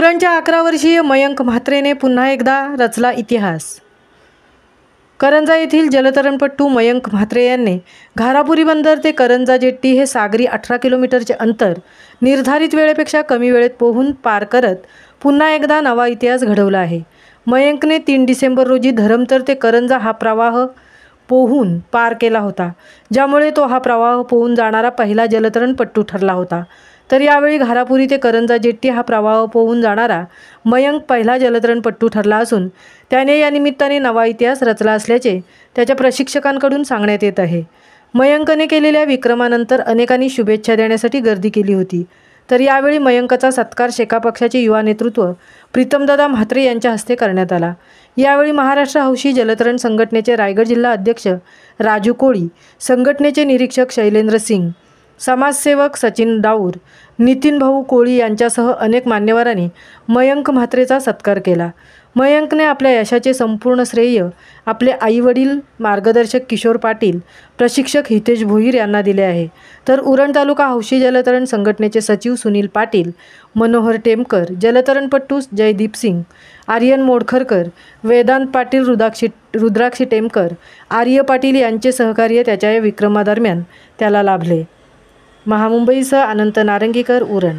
उरणच्या 11 वर्षीय मयंक म्हात्रेने पुन्हा एकदा रचला इतिहास। करंजा येथील जलतरणपटू मयंक म्हात्रे यांनी घारापुरी बंदर ते करंजा जेट्टी हे सागरी 18 किलोमीटरचे अंतर निर्धारित वेळेपेक्षा कमी वेळेत पोहून पार करत पुन्हा एकदा नवा इतिहास घडवला आहे। मयंकने 3 डिसेंबर रोजी धरमतर ते करंजा हा प्रवाह पोहून पार केला होता, ज्यामुळे तो हा प्रवाह पोहून जाणारा पहिला जलतरणपटू ठरला होता। तर यावेळी घारापुरी ते करंजा जेट्टी हा प्रवाह पोहून जाणारा मयंक पहिला जलतरणपटू ठरला असून त्याने या निमित्ताने नवा इतिहास रचला असल्याचे त्याच्या प्रशिक्षकांकडून सांगण्यात येत आहे। मयंकने केलेल्या विक्रमानंतर अनेकांनी शुभेच्छा देण्यासाठी गर्दी केली होती। तर यावेळी मयंकचा सत्कार शेका पक्षाचे युवा नेतृत्व प्रीतमदादा म्हात्रे यांच्या हस्ते करण्यात आला। यावेळी महाराष्ट्र हौशी जलतरण संघटनेचे रायगड जिल्हा अध्यक्ष राजू कोळी, संघटनेचे निरीक्षक शैलेंद्र सिंग, समाजसेवक सचिन डाऊर, नितीन भाऊ कोळी यांच्यासह अनेक मान्यवरांनी मयंक म्हात्रेचा सत्कार केला। मयंकने आपल्या यशाचे संपूर्ण श्रेय आपले आईवडील मार्गदर्शक किशोर पाटील, प्रशिक्षक हितेश भोईर यांना दिले आहे। तर उरण तालुका हौशी जलतरण संघटनेचे सचिव सुनील पाटील, मनोहर टेमकर, जलतरणपटू जयदीप सिंग, आर्यन मोडखरकर, वेदांत पाटील, रुद्राक्षी टेमकर, आर्य पाटील यांचे सहकार्य त्याच्या या विक्रमादरम्यान त्याला लाभले। महामुंबईसह अनंत नारंगीकर, उरण।